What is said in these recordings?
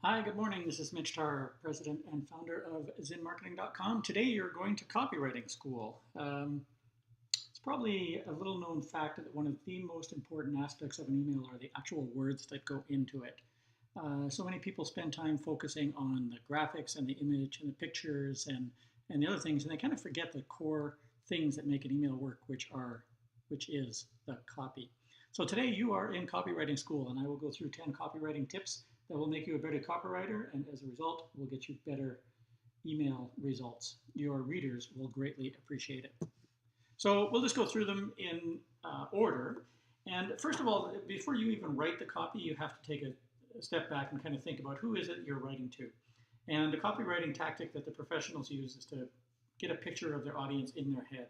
Hi, good morning. This is Mitch Tarr, president and founder of ZinMarketing.com. Today you're going to copywriting school. It's probably a little known fact that one of the most important aspects of an email are the actual words that go into it. So many people spend time focusing on the graphics and the image and the pictures and the other things, and they kind of forget the core things that make an email work, which is the copy. So today you are in copywriting school, and I will go through 10 copywriting tips that will make you a better copywriter, and as a result, will get you better email results. Your readers will greatly appreciate it. So we'll just go through them in order. And first of all, before you even write the copy, you have to take a step back and kind of think about who is it you're writing to. And the copywriting tactic that the professionals use is to get a picture of their audience in their head.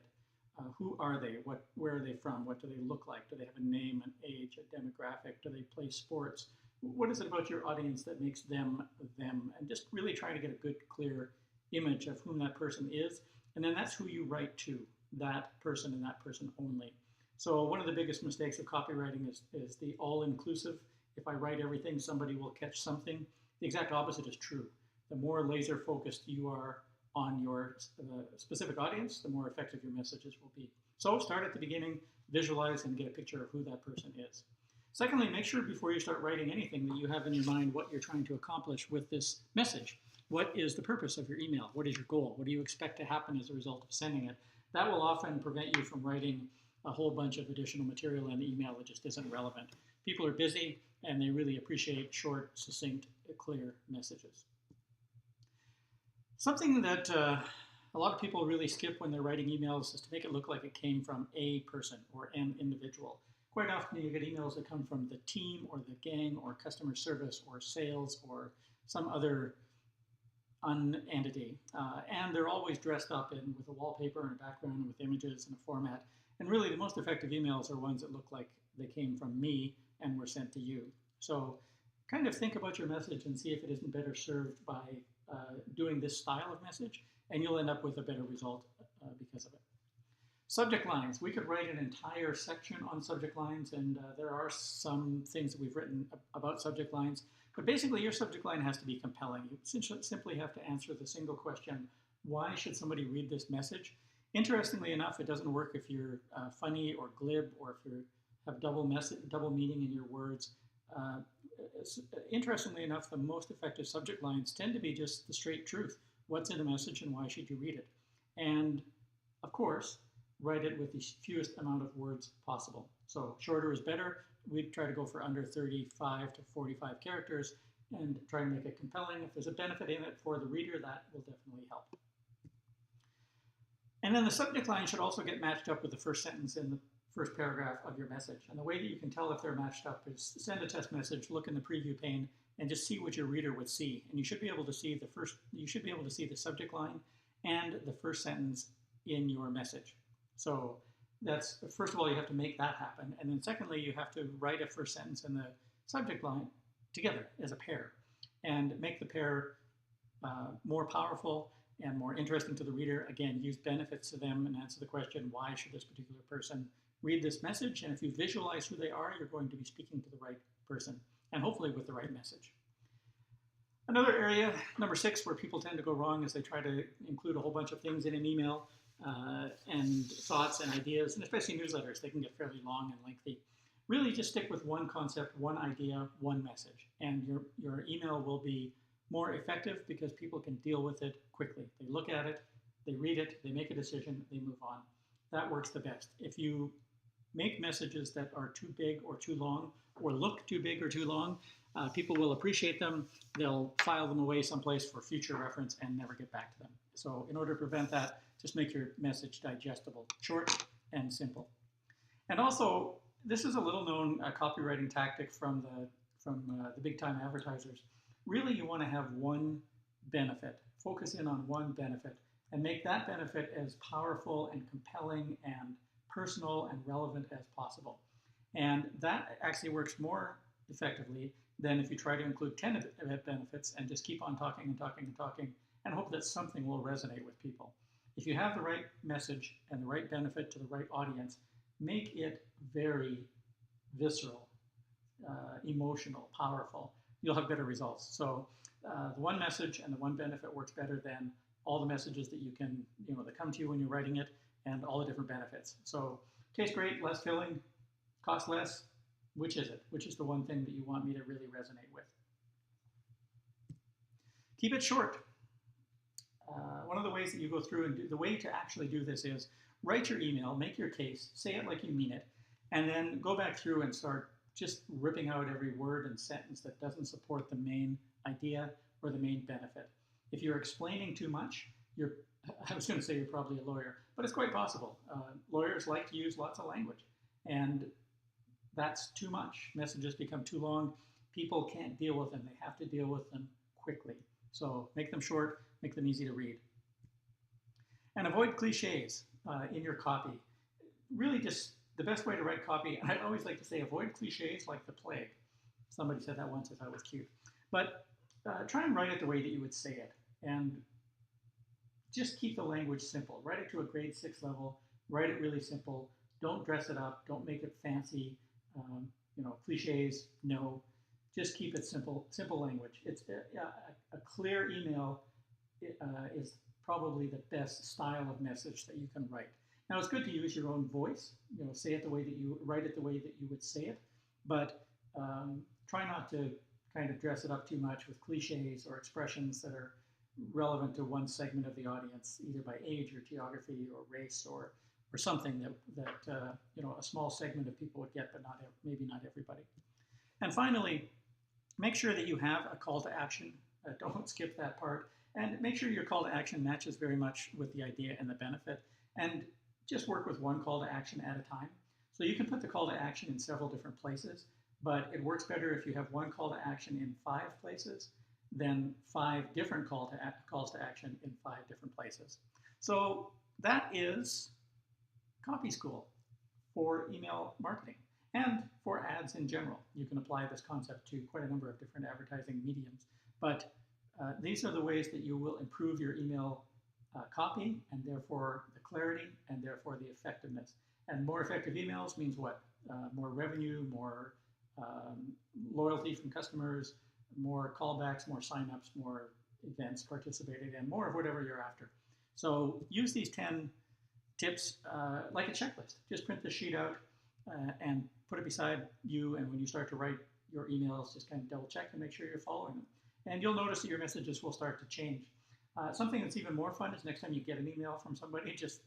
Who are they? Where are they from? What do they look like? Do they have a name, an age, a demographic? Do they play sports? What is it about your audience that makes them them? And just really trying to get a good, clear image of whom that person is. And then that's who you write to, that person and that person only. So one of the biggest mistakes of copywriting is the all-inclusive. If I write everything, somebody will catch something. The exact opposite is true. The more laser focused you are on your specific audience, the more effective your messages will be. So start at the beginning, visualize, and get a picture of who that person is. Secondly, make sure before you start writing anything that you have in your mind what you're trying to accomplish with this message. What is the purpose of your email? What is your goal? What do you expect to happen as a result of sending it? That will often prevent you from writing a whole bunch of additional material in the email that just isn't relevant. People are busy and they really appreciate short, succinct, clear messages. Something that a lot of people really skip when they're writing emails is to make it look like it came from a person or an individual. Quite often you get emails that come from the team or the gang or customer service or sales or some other entity. And they're always dressed up with a wallpaper and a background and with images and a format. And really the most effective emails are ones that look like they came from me and were sent to you. So kind of think about your message and see if it isn't better served by doing this style of message, and you'll end up with a better result because of it. Subject lines. We could write an entire section on subject lines, and there are some things that we've written about subject lines, but basically your subject line has to be compelling. You simply have to answer the single question, why should somebody read this message? Interestingly enough, it doesn't work if you're funny or glib, or if you have double meaning in your words. Interestingly enough, the most effective subject lines tend to be just the straight truth. What's in the message and why should you read it? And of course, write it with the fewest amount of words possible. So shorter is better. We'd try to go for under 35 to 45 characters and try to make it compelling. If there's a benefit in it for the reader, that will definitely help. And then the subject line should also get matched up with the first sentence in the first paragraph of your message. And the way that you can tell if they're matched up is send a test message, look in the preview pane, and just see what your reader would see. And you should be able to see the subject line and the first sentence in your message. So that's, first of all, you have to make that happen. And then secondly, you have to write a first sentence and the subject line together as a pair and make the pair more powerful and more interesting to the reader. Again, use benefits to them and answer the question, why should this particular person read this message? And if you visualize who they are, you're going to be speaking to the right person and hopefully with the right message. Another area, number 6, where people tend to go wrong is they try to include a whole bunch of things in an email and thoughts and ideas, and especially newsletters, they can get fairly long and lengthy. Really just stick with one concept, one idea, one message, and your email will be more effective because people can deal with it quickly. They look at it, they read it, they make a decision, they move on. That works the best. If you make messages that are too big or too long, or look too big or too long, people will appreciate them. They'll file them away someplace for future reference and never get back to them. So in order to prevent that, just make your message digestible, short and simple. And also, this is a little known copywriting tactic from the big time advertisers. Really, you want to have one benefit. Focus in on one benefit and make that benefit as powerful and compelling and personal and relevant as possible. And that actually works more effectively than if you try to include 10 benefits and just keep on talking and talking and talking and hope that something will resonate with people. If you have the right message and the right benefit to the right audience, make it very visceral, emotional, powerful. you'll have better results. So the one message and the one benefit works better than all the messages that you can, that come to you when you're writing it, and all the different benefits. So tastes great, less filling, costs less. Which is it? Which is the one thing that you want me to really resonate with? Keep it short. One of the ways that you go through and the way to actually do this is write your email, make your case, say it like you mean it, and then go back through and start just ripping out every word and sentence that doesn't support the main idea or the main benefit. If you're explaining too much, I was going to say you're probably a lawyer, but it's quite possible. Lawyers like to use lots of language, and that's too much. Messages become too long. People can't deal with them. They have to deal with them quickly. So make them short, make them easy to read. And avoid cliches in your copy. Really just the best way to write copy, and I always like to say avoid cliches like the plague. Somebody said that once, I thought it was cute. But try and write it the way that you would say it. And just keep the language simple. Write it to a grade 6 level. Write it really simple. Don't dress it up. Don't make it fancy. Cliches, no. Just keep it simple language. It's a clear email is probably the best style of message that you can write. Now, it's good to use your own voice. Say it the way that you write it the way that you would say it, but try not to kind of dress it up too much with cliches or expressions that are relevant to one segment of the audience, either by age or geography or race or something that a small segment of people would get, but maybe not everybody. And finally, make sure that you have a call to action. Don't skip that part. And make sure your call to action matches very much with the idea and the benefit. And just work with one call to action at a time. So you can put the call to action in several different places, but it works better if you have one call to action in 5 places than 5 different calls to action in 5 different places. So that is Copy School for email marketing and for ads in general. You can apply this concept to quite a number of different advertising mediums, but these are the ways that you will improve your email copy, and therefore the clarity, and therefore the effectiveness. And more effective emails means what? More revenue, more loyalty from customers, more callbacks, more signups, more events participated in, more of whatever you're after. So use these 10 tips like a checklist. Just print the sheet out and put it beside you, and when you start to write your emails, just kind of double check and make sure you're following them. And you'll notice that your messages will start to change. Something that's even more fun is next time you get an email from somebody, just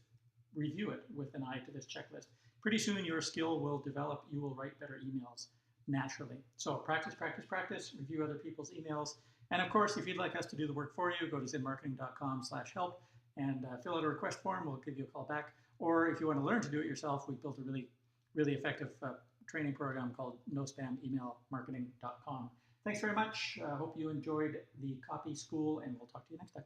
review it with an eye to this checklist. Pretty soon your skill will develop. You will write better emails naturally. So practice, practice, practice, review other people's emails. And of course, if you'd like us to do the work for you, go to ZinMarketing.com/help and fill out a request form. We'll give you a call back. Or if you want to learn to do it yourself, we built a really, really effective training program called NoSpamEmailMarketing.com. Thanks very much. Hope you enjoyed the Copy School, and we'll talk to you next time.